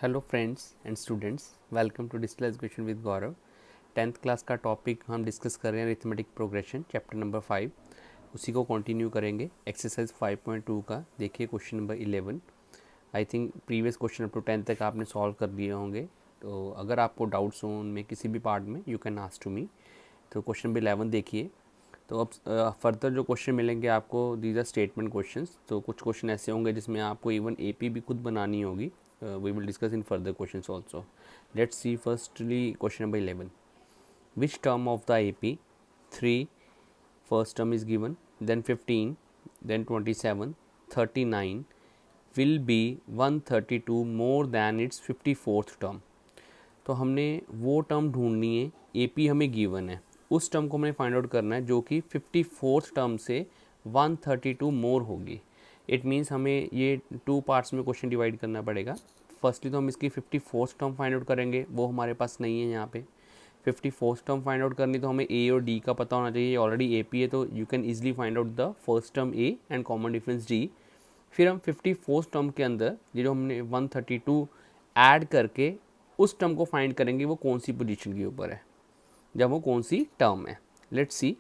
Hello friends and students, welcome to digital education with Gaurav. 10th class का topic हम discuss कर रहे हैं अरिथमेटिक प्रोग्रेशन, चैप्टर नंबर 5। उसी को कंटिन्यू करेंगे। एक्सरसाइज 5.2 का देखिए question number 11। I think previous question up to 10 तक आपने सॉल्व कर लिए होंगे, तो अगर आपको डाउट्स हो उनमें किसी भी पार्ट में you can ask to me. तो क्वेश्चन नंबर 11 देखिए। तो अब फर्दर जो क्वेश्चन मिलेंगे आपको, दीज आर स्टेटमेंट क्वेश्चंस। तो कुछ क्वेश्चन ऐसे होंगे जिसमें आपको इवन एपी भी खुद बनानी होगी। We will discuss in further questions also. Let's see firstly question number 11। Which term of the AP 3 first term is given, then 15, then 27, 39 will be 132 more than its 54th term. तो हमने वो term ढूंढनी है, AP हमें given है, उस term को हमें फाइंड आउट करना है जो कि 54th टर्म से 132 मोर होगी। इट मीन्स हमें ये टू पार्ट्स में क्वेश्चन डिवाइड करना पड़ेगा। फर्स्टली तो हम इसकी 54th टर्म फाइंड आउट करेंगे, वो हमारे पास नहीं है यहाँ पे। 54th टर्म फाइंड आउट करनी तो हमें ए और डी का पता होना चाहिए। ऑलरेडी ए पी है तो you can easily find out the first term A and common difference D. फिर हम 54th टर्म के अंदर ये जो हमने 132 ऐड करके उस टर्म को फाइंड करेंगे वो कौन सी पोजीशन के ऊपर है, जब वो कौन सी टर्म है। Let's see.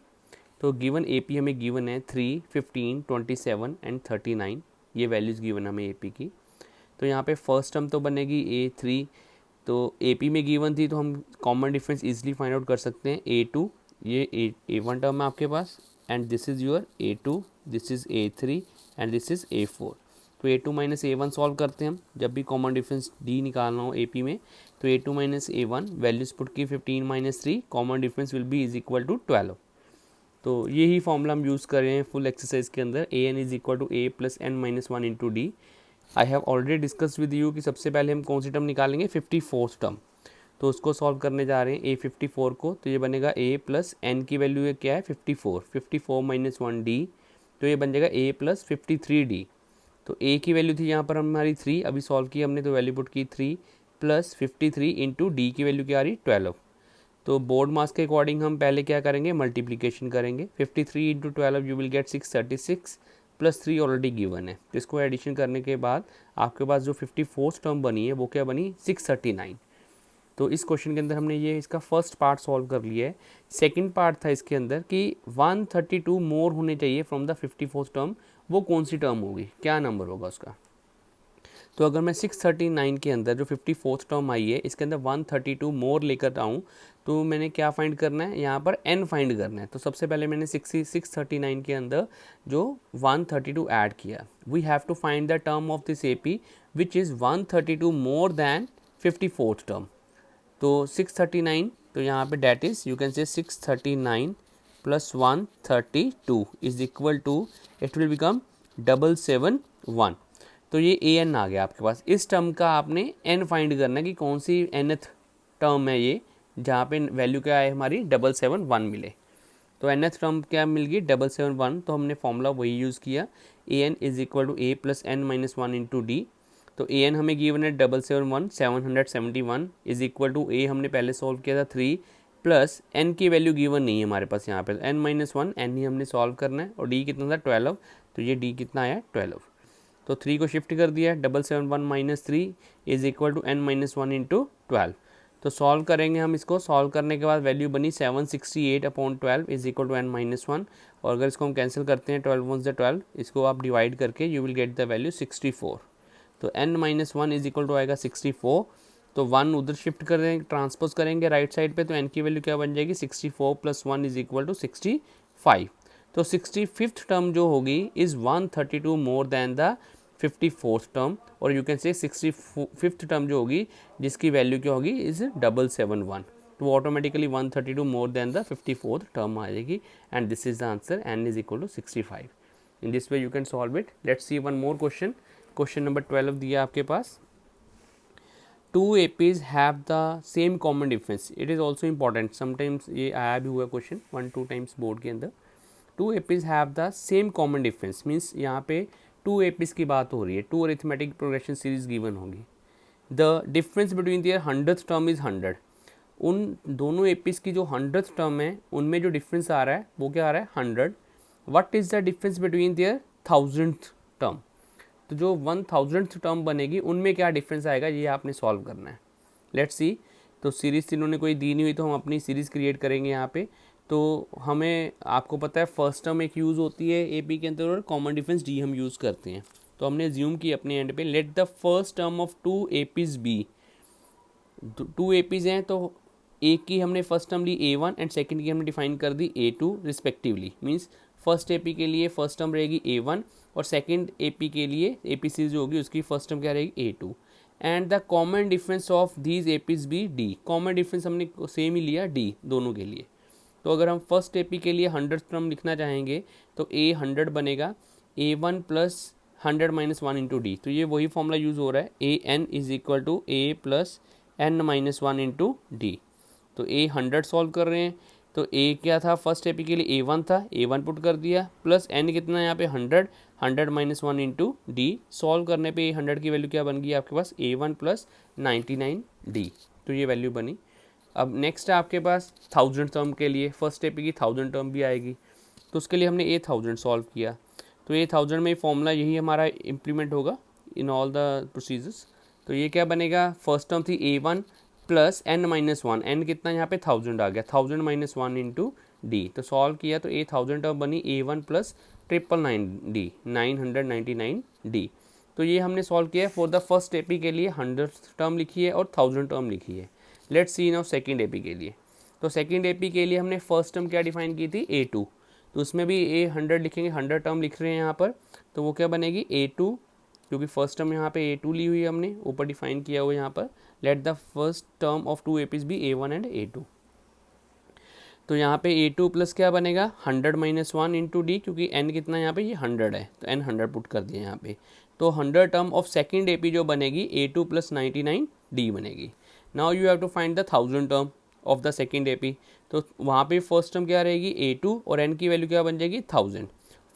तो गिवन ए पी हमें गिवन है 3, 15, 27 एंड 39। ये वैल्यूज़ गिवन हमें ए पी की। तो यहाँ पे फर्स्ट टर्म तो बनेगी A3। तो ए पी में गिवन थी तो हम common difference easily find out कर सकते हैं। A2, ये A1 टर्म है आपके पास, and this is your A2, this is A3 and this is A4। तो A2 माइनस A1 सॉल्व करते हैं हम, जब भी कॉमन डिफरेंस D निकालना हो AP में। तो A2 minus A1 values put की 15 minus 3, common difference will be is equal to 12। तो यही फॉर्मूला हम यूज़ कर रहे हैं फुल एक्सरसाइज के अंदर। AN is equal to A plus N minus 1 into D. I have already discuss with you कि सबसे पहले हम कौन सी टर्म निकालेंगे, 54th टर्म। तो उसको सॉल्व करने जा रहे हैं A54 को। तो ये बनेगा A प्लस N की वैल्यू है क्या है 54, 54 माइनस 1 D। तो ये बन जाएगा A प्लस 53D। तो A की वैल्यू थी यहाँ पर हमारी 3, अभी सॉल्व की हमने तो वैल्यू पुट की 3 प्लस 53 इंटू डी की वैल्यू क्या आ रही 12। तो बोर्ड मास के अकॉर्डिंग हम पहले क्या करेंगे, मल्टीप्लिकेशन करेंगे। 53 into 12 you will gate 636 plus 3 already given है। तो इसको एडिशन करने के बाद आपके पास जो 54th टर्म बनी है वो क्या बनी 639। तो इस क्वेश्चन के अंदर हमने ये इसका फर्स्ट पार्ट सॉल्व कर लिया है। सेकंड पार्ट था इसके अंदर कि 132 मोर होने चाहिए फ्रॉम द 54th टर्म। वो कौन सी टर्म होगी, क्या नंबर होगा उसका। तो अगर मैं 639 के अंदर जो 54th टर्म आई है इसके अंदर 132 मोर लेकर आऊँ, तो मैंने क्या फाइंड करना है, यहाँ पर n फाइंड करना है। तो सबसे पहले मैंने 639 के अंदर जो 132 ऐड किया। We have to find the term of this AP which is 132 more than 54th term. तो 639, तो यहाँ पे date is you can say 639 plus 132 is equal to, it will become 771। तो ये AN आ गया आपके पास। इस टर्म का आपने N फाइंड करना है कि कौन सी nth टर्म है ये, जहाँ पे वैल्यू क्या है हमारी 771 मिले। तो nth टर्म क्या मिल गई 771। तो हमने फॉर्मूला वही यूज़ किया, AN is equal to A plus N minus 1 into D. तो AN हमें गिवन है 771 इज इक्वल टू A हमने पहले सॉल्व किया था 3 प्लस N की वैल्यू गिवन नहीं है हमारे पास यहाँ पे, N माइनस 1, N ही हमने सॉल्व करना है। और D कितना था 12, तो ये D कितना आया 12। तो 3 को शिफ्ट कर दिया, 771 minus 3 is equal to N minus 1 into 12। तो सॉल्व करेंगे हम इसको। सॉल्व करने के बाद वैल्यू बनी 768 upon 12 is equal to N minus 1। और अगर इसको हम कैंसिल करते हैं 12 1 से 12, इसको आप डिवाइड करके you will get the value 64। तो N minus 1 is equal to आएगा 64। तो 1 उधर शिफ्ट करेंगे, ट्रांसपोज करेंगे राइट साइड पे, तो N की वैल्यू क्या बन जाएगी 64 प्लस 1 इज इक्वल टू 65। तो 65th टर्म जो होगी is 132 more than the 54th term. और you can say 65th term जो होगी जिसकी वैल्यू क्या होगी इज़ 771। तो automatically 132 more than the 54th term आ जाएगी। And this is the answer, N is equal to 65। In this way you can solve it. Let's see one more question. Question number 12 दिया आपके पास। Two APs have the same common difference. It is also important, sometimes ये आया भी हुआ question 1-2 times board के अंदर। Two APs have the same common difference means यहाँ पे 2 APs की बात हो रही है, 2 अरिथमेटिक प्रोग्रेशन सीरीज गिवन होगी। The difference between their 100th term is 100। उन दोनों APs की जो 100th टर्म है उनमें जो डिफरेंस आ रहा है वो क्या आ रहा है 100। What is the difference between their 1000th term. तो जो 1000th टर्म बनेगी उनमें क्या डिफरेंस आएगा ये आपने सॉल्व करना है। लेट्स सी, तो सीरीज़ इन्होंने कोई दी नहीं हुई तो हम अपनी सीरीज़ क्रिएट करेंगे यहाँ पे। तो हमें, आपको पता है फर्स्ट टर्म एक यूज़ होती है ए पी के अंदर और कॉमन डिफरेंस डी हम यूज़ करते हैं। तो हमने ज्यूम की अपने एंड पे, let the first term of two APs be, two APs हैं तो एक की हमने फर्स्ट टर्म ली A1 एंड सेकंड की हमने डिफाइन कर दी A2 respectively. Means first AP के लिए फर्स्ट टर्म रहेगी A1 और सेकंड AP के लिए AP सीरीज जो होगी उसकी फर्स्ट टर्म क्या रहेगी A2। And the common difference of these APs be D। Common difference हमने सेम ही लिया D दोनों के लिए। तो अगर हम फर्स्ट AP के लिए 100 टर्म लिखना चाहेंगे तो A 100 बनेगा A1 plus 100 minus 1 into D. तो ये वही फॉर्मूला यूज़ हो रहा है, AN is equal to A plus n minus 1 into D. तो A 100 सॉल्व कर रहे हैं तो A क्या था फर्स्ट AP के लिए A1 था, A1 पुट कर दिया, प्लस n कितना यहाँ पे 100, 100 माइनस 1 इंटू डी। सॉल्व करने पे 100 की वैल्यू क्या बन गई आपके पास A1 प्लस 99D। तो ये वैल्यू बनी। अब नेक्स्ट है आपके पास 1000 टर्म के लिए, फर्स्ट AP की 1000 टर्म भी आएगी तो उसके लिए हमने A1000 सॉल्व किया। तो A1000 में फॉर्मूला यही हमारा इम्प्लीमेंट होगा इन ऑल द प्रोसीजर्स। तो ये क्या बनेगा, फर्स्ट टर्म थी A1 plus n minus 1, n कितना यहाँ पे 1000 आ गया, 1000 माइनस 1 इंटू डी। तो सॉल्व किया तो A1000 टर्म बनी A1 प्लस 999D, 999D। तो ये हमने सॉल्व किया है फॉर द फर्स्ट AP के लिए 100 टर्म लिखी है और 1000 टर्म लिखी है। Let's see now second AP के लिए। तो सेकंड AP के लिए हमने फर्स्ट टर्म क्या डिफाइन की थी A2, तो उसमें भी A100 लिखेंगे, 100 टर्म लिख रहे हैं यहाँ पर। तो वो क्या बनेगी A2, क्योंकि फर्स्ट टर्म यहाँ पे A2 ली हुई है हमने, ऊपर डिफाइन किया हुआ यहाँ पर। Let the first term of two APs be A1 and A2। तो यहाँ पे A2 प्लस क्या बनेगा 100 माइनस 1 इंटू डी, क्योंकि n कितना यहाँ पे ये 100 है तो n 100 पुट कर दिया यहाँ पे। तो 100 टर्म ऑफ सेकेंड AP जो बनेगी A2 प्लस 99D बनेगी। Now you have to find the 1000 term of the second AP। तो वहाँ पे फर्स्ट टर्म क्या रहेगी A2 और n की वैल्यू क्या बन जाएगी 1000।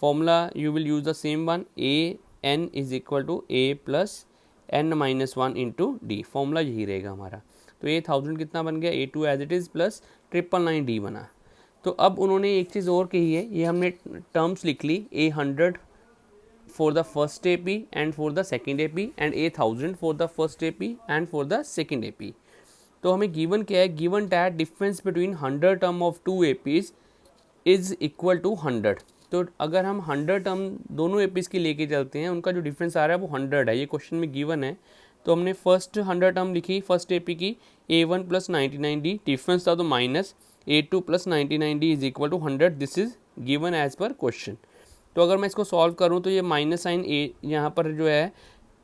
Formula you will use the same one, AN is equal to A plus n minus 1 into D. Formula यही रहेगा हमारा। तो ये 1000 कितना बन गया A2 as it is plus 999D बना। तो अब उन्होंने एक चीज़ और कही है, ये हमने टर्म्स लिख ली A100 for the first AP and for the second AP and A1000 for the first AP and for the second AP। तो हमें गिवन क्या है, given that difference between 100 term of two APs is equal to 100। तो अगर हम 100 term दोनों APs की लेके चलते हैं, उनका जो डिफरेंस आ रहा है वो 100 है, ये क्वेश्चन में गिवन है। तो हमने फर्स्ट 100 टर्म लिखी फर्स्ट AP की A1 प्लस 99D, डिफरेंस था तो minus A2 plus 99D is equal to 100। This is given as per question. तो अगर मैं इसको सॉल्व करूँ तो ये माइनस साइन यहाँ पर जो है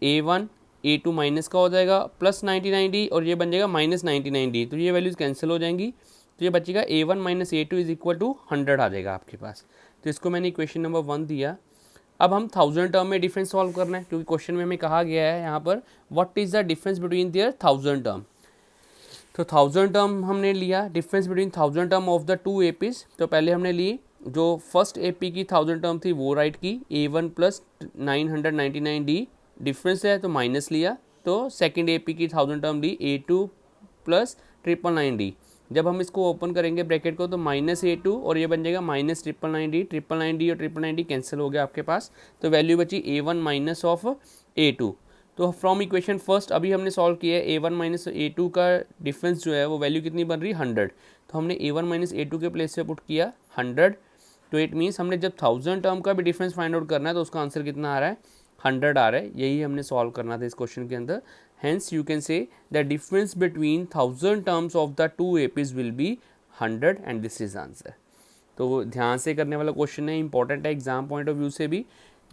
A1 A2 माइनस का हो जाएगा प्लस 99D और ये बन जाएगा माइनस 99D। तो ये वैल्यूज कैंसिल हो जाएंगी, तो ये बचेगा A1 minus A2 is equal to 100 आ जाएगा आपके पास। तो इसको मैंने इक्वेशन नंबर 1 दिया। अब हम 1000 टर्म में डिफरेंस सॉल्व करना है, क्योंकि क्वेश्चन में हमें कहा गया है यहाँ पर what is the difference between their 1000 term. तो 1000 टर्म हमने लिया, difference between 1000 term of the two APs। तो पहले हमने ली जो फर्स्ट AP की 1000 टर्म थी वो राइट की, A1 प्लस 999D, डिफरेंस है तो माइनस लिया। तो सेकेंड AP की 1000 टर्म ली A2 प्लस 999D। जब हम इसको ओपन करेंगे ब्रैकेट को तो माइनस A2 और ये बन जाएगा माइनस 999D, 999D और 999D कैंसिल हो गया आपके पास। तो वैल्यू बची A1 माइनस ऑफ A2। तो फ्रॉम इक्वेशन फर्स्ट अभी हमने सॉल्व किया है, A1 माइनस A2 का डिफरेंस जो है वो वैल्यू कितनी बन रही है 100। तो हमने A1 माइनस A2 के प्लेस पे पुट किया 100। तो इट मीन्स हमने जब 1000 टर्म का भी डिफरेंस फाइंड आउट करना है तो उसका आंसर कितना आ रहा है 100 आ रहा है। यही हमने सॉल्व करना था इस क्वेश्चन के अंदर। हेंस यू कैन से the difference between 1000 terms of the two APs will be 100 and this is answer. तो ध्यान से करने वाला क्वेश्चन है, इंपॉर्टेंट है एग्जाम पॉइंट ऑफ व्यू से भी।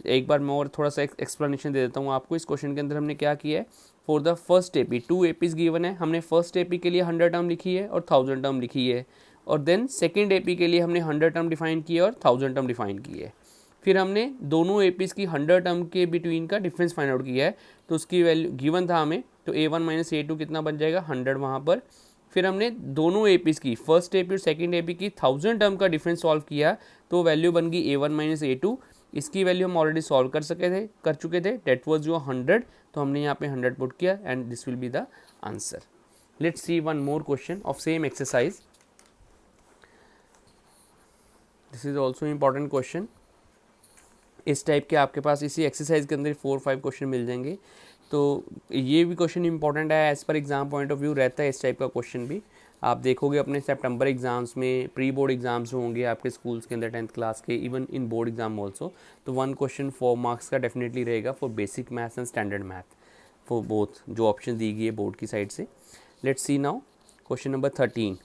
एक बार मैं और थोड़ा सा एक्सप्लेनेशन दे देता हूँ आपको। इस क्वेश्चन के अंदर हमने क्या किया है, for the first AP two APs given है, हमने फर्स्ट AP के लिए 100 टर्म लिखी है और 1000 टर्म लिखी है। और देन सेकेंड AP के लिए हमने 100 टर्म डिफाइन की है और 1000 टर्म डिफाइन की है। फिर हमने दोनों APs की 100 टर्म के बिटवीन का डिफरेंस फाइंड आउट किया है, तो उसकी वैल्यू गिवन था हमें। तो A1 माइनस A2 कितना बन जाएगा 100 वहाँ पर। फिर हमने दोनों APs की फर्स्ट AP और सेकेंड AP की 1000 टर्म का डिफरेंस सॉल्व किया, तो वैल्यू बन गई A1 माइनस A2। इसकी वैल्यू हम ऑलरेडी सॉल्व कर चुके थे, डेट वॉज जो 100। तो हमने यहाँ पे 100 पुट किया and this will be the answer. Let's see one more question of same exercise. This is also important question. इस टाइप के आपके पास इसी एक्सरसाइज के अंदर 4-5 क्वेश्चन मिल जाएंगे। तो ये भी क्वेश्चन इंपॉर्टेंट है, as per exam point of view रहता है इस टाइप का क्वेश्चन भी। आप देखोगे अपने सितंबर एग्ज़ाम्स में, प्री बोर्ड एग्ज़ाम्स जो होंगे आपके स्कूल्स के अंदर 10th क्लास के, even in board exam also, तो 1 क्वेश्चन 4 मार्क्स का डेफिनेटली रहेगा for basic maths and standard math, for both जो ऑप्शन दी गई है बोर्ड की साइड से। Let's see now question number 13,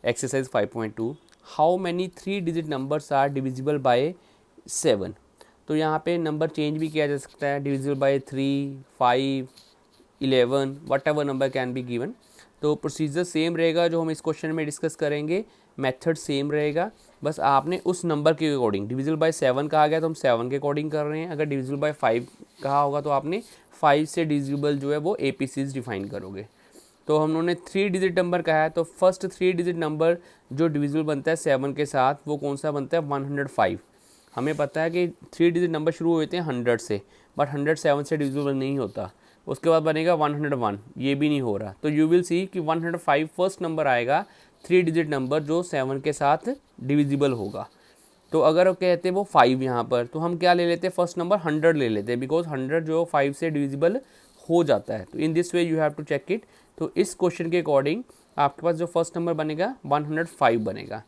exercise 5.2, how many 3 digit numbers are divisible by 7। तो यहाँ पे नंबर चेंज भी किया जा सकता है, divisible by 3, 5, 11, what ever number can be given. तो प्रोसीजर सेम रहेगा जो हम इस क्वेश्चन में डिस्कस करेंगे, मेथड सेम रहेगा, बस आपने उस नंबर के अकॉर्डिंग, डिविजिबल बाय 7 कहा गया तो हम 7 के अकॉर्डिंग कर रहे हैं, अगर डिविजिबल बाय 5 कहा होगा तो आपने 5 से डिविजिबल जो है वो APCs डिफाइन करोगे। तो हम लोगों ने 3 डिजिट नंबर कहा है, तो फर्स्ट 3 डिजिट नंबर जो डिविजिबल बनता है 7 के साथ वो कौन सा बनता है, 105। हमें पता है कि 3 डिजिट नंबर शुरू होते हैं 100 से, बट 100 7 से डिविजिबल नहीं होता। उसके बाद बनेगा 101, ये भी नहीं हो रहा। तो यू विल सी कि 105 फर्स्ट नंबर आएगा 3 डिजिट नंबर जो 7 के साथ डिविजिबल होगा। तो अगर वो कहते हैं वो 5 यहाँ पर, तो हम क्या ले लेते हैं, फर्स्ट नंबर 100 ले लेते हैं, बिकॉज 100 जो 5 से डिविजिबल हो जाता है। तो in this way you have to check it. तो इस क्वेश्चन के अकॉर्डिंग आपके पास जो फर्स्ट नंबर बनेगा 105 बनेगा।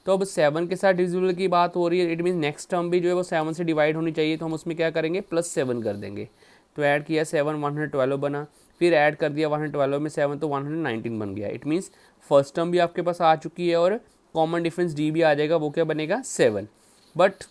तो अब 7 के साथ डिविजिबल की बात हो रही है, इट मीन नेक्स्ट टर्म भी जो है वो 7 से डिवाइड होनी चाहिए, तो हम उसमें क्या करेंगे, +7 कर देंगे। तो ऐड किया 7, 112 बना, फिर ऐड कर दिया 112 में 7 तो 119 बन गया। इट मीन्स फर्स्ट टर्म भी आपके पास आ चुकी है और कॉमन डिफरेंस डी भी आ जाएगा, वो क्या बनेगा, 7। बट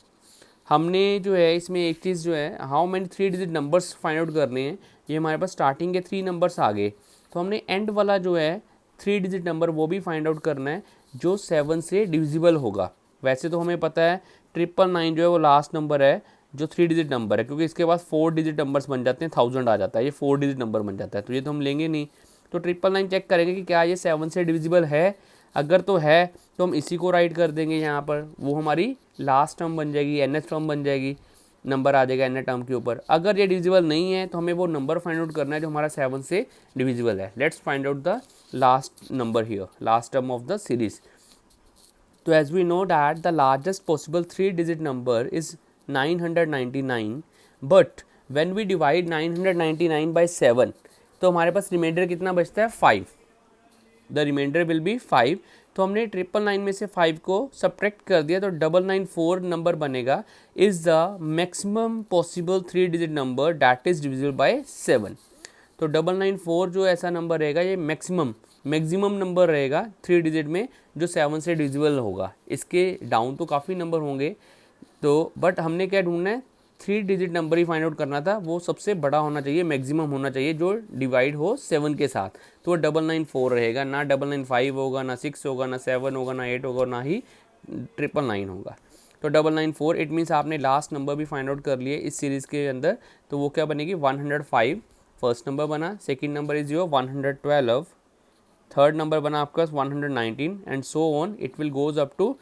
हमने जो है इसमें एक चीज़ जो है, how many 3 digit numbers find out करने हैं। ये हमारे पास स्टार्टिंग के 3 नंबर्स आ गए, तो हमने एंड वाला जो है 3 डिजिट नंबर वो भी फाइंड आउट करना है जो 7 से डिविजिबल होगा। वैसे तो हमें पता है 999 जो है वो लास्ट नंबर है जो 3 डिजिट नंबर है, क्योंकि इसके बाद 4 डिजिट नंबर्स बन जाते हैं, 1000 आ जाता है, ये 4 डिजिट नंबर बन जाता है, तो ये तो हम लेंगे नहीं। तो 999 चेक करेंगे कि क्या ये 7 से डिविजिबल है, अगर तो है तो हम इसी को राइट कर देंगे यहाँ पर, वो हमारी लास्ट टर्म बन जाएगी, nth टर्म बन जाएगी, नंबर आ जाएगा nth टर्म के ऊपर। अगर ये डिविजिबल नहीं है तो हमें वो नंबर फाइंड आउट करना है जो हमारा 7 से डिविजिबल है। Let's find out the last number here, last term of the series. तो as we know that the largest possible 3 digit number is 999, but when we divide 999 by 7 तो हमारे पास रिमाइंडर कितना बचता है, 5। The remainder will be 5। तो हमने 999 में से 5 को सब्ट्रैक्ट कर दिया, तो 994 नंबर बनेगा, is the maximum possible 3 digit number that is divisible by 7। तो 994 जो ऐसा नंबर रहेगा ये मैक्सिमम नंबर रहेगा 3 डिजिट में जो 7 से डिविजिबल होगा। इसके डाउन तो काफ़ी नंबर होंगे, तो बट हमने क्या ढूंढना है, 3 डिजिट नंबर ही फाइंड आउट करना था, वो सबसे बड़ा होना चाहिए, मैक्सिमम होना चाहिए जो डिवाइड हो 7 के साथ। तो वो 994 रहेगा, ना 995 होगा, ना 6 होगा, ना 7 होगा, ना 8 होगा, ना ही 999 होगा। तो 994, इट मीन्स आपने लास्ट नंबर भी फाइंड आउट कर लिए इस सीरीज़ के अंदर। तो वो क्या बनेगी, 105 फर्स्ट नंबर बना, second number is your 112, third number बना आपका 119 and so on, it will goes up to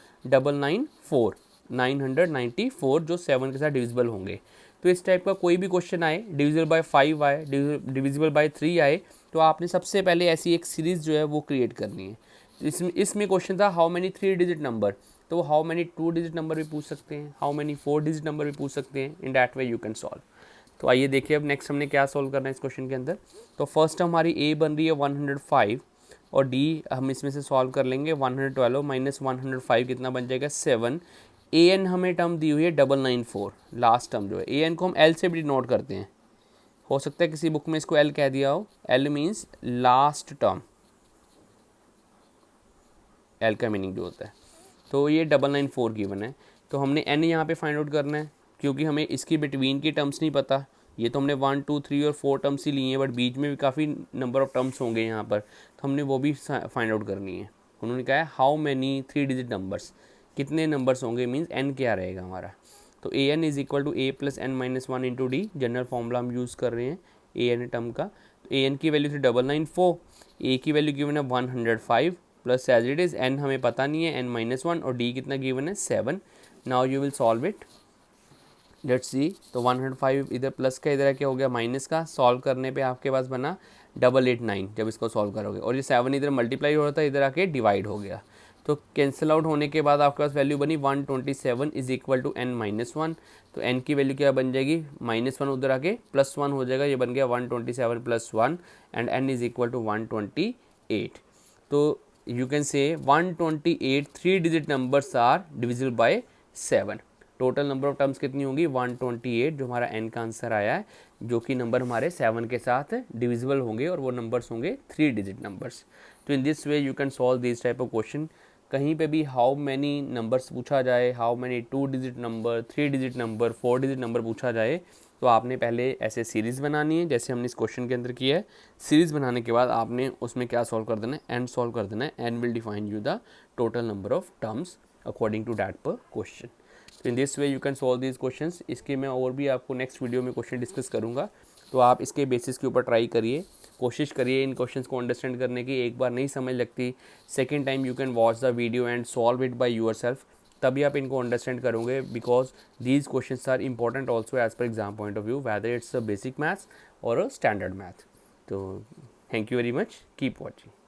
994 जो 7 के साथ डिविजिबल होंगे। तो इस टाइप का कोई भी क्वेश्चन आए, डिविजिबल बाय 5 आए, डिविजिबल बाय 3 आए, तो आपने सबसे पहले ऐसी एक सीरीज़ जो है वो क्रिएट करनी है। इसमें क्वेश्चन था हाउ मैनी 3 डिजिट नंबर, तो हाउ मैनी 2 डिजिट नंबर भी पूछ सकते हैं, हाउ मैनी 4 डिजिट नंबर भी पूछ सकते हैं, in that way you can solve. तो आइए देखिए अब नेक्स्ट हमने क्या सॉल्व करना है इस क्वेश्चन के अंदर। तो फर्स्ट हमारी ए बन रही है 105 और डी हम इसमें से सॉल्व कर लेंगे, 112 माइनस 105 कितना बन जाएगा, 7। ए एन हमें टर्म दी हुई है 994, लास्ट टर्म जो है, ए एन को हम एल से भी डिनोट करते हैं, हो सकता है किसी बुक में इसको एल कह दिया हो, L means last term, L का मीनिंग जो होता है। तो ये 994 गिवन है, तो हमने एन यहाँ पे फाइंड आउट करना है, क्योंकि हमें इसकी बिटवीन की टर्म्स नहीं पता। ये तो हमने 1 2 3 और 4 टर्म्स ही लिए हैं, बट बीच में भी काफ़ी नंबर ऑफ टर्म्स होंगे यहाँ पर, तो हमने वो भी फाइंड आउट करनी है। उन्होंने कहा है हाउ मैनी 3 डिजिट नंबर्स, कितने नंबर्स होंगे, मीन्स एन क्या रहेगा हमारा। तो a n is equal to a plus n minus 1 into d, general formula हम यूज़ कर रहे हैं ए एन टर्म का। तो ए एन की वैल्यू थी 994, ए की वैल्यू गिवन है 105 plus as it is, n हमें पता नहीं है, एन माइनस 1, और डी कितना गिवन है 7। Now you will solve it, let's सी। तो 105 इधर प्लस का, इधर क्या हो गया माइनस का, सॉल्व करने पे आपके पास बना 889 जब इसको सॉल्व करोगे, और ये 7 इधर मल्टीप्लाई हो रहा था, इधर आके डिवाइड हो गया। तो कैंसिल आउट होने के बाद आपके पास वैल्यू बनी 127 is equal to n minus one. तो n की वैल्यू क्या बन जाएगी, -1 उधर आके +1 हो जाएगा, ये बन गया 127 + 1 and n is equal to 128। तो you can say 128 3 digit numbers are divisible by 7। Total number of terms कितनी होंगी 128, जो हमारा n का आंसर आया है, जो कि नंबर हमारे 7 के साथ डिविजिबल होंगे और वो नंबर्स होंगे 3 डिजिट नंबर्स। तो in this way you can solve this type of question. कहीं पे भी हाउ मैनी नंबर्स पूछा जाए, how many 2 digit number, 3 digit number, 4 digit number पूछा जाए, तो आपने पहले ऐसे सीरीज़ बनानी है जैसे हमने इस क्वेश्चन के अंदर किया है। सीरीज़ बनाने के बाद आपने उसमें क्या सॉल्व कर देना है, एन सॉल्व कर देना है, n will define you the total number of terms according to that per question. तो in this way you can solve these questions. इसके मैं और भी आपको नेक्स्ट वीडियो में क्वेश्चन डिस्कस करूँगा, तो आप इसके बेसिस के ऊपर ट्राई करिए, कोशिश करिए इन क्वेश्चंस को अंडरस्टैंड करने की। एक बार नहीं समझ लगती, second time you can watch the video and solve it by yourself, तभी आप इनको अंडरस्टैंड करोगे, because these questions are important also as per exam point of view, whether it's a basic maths और a standard math. तो thank you very much, keep watching.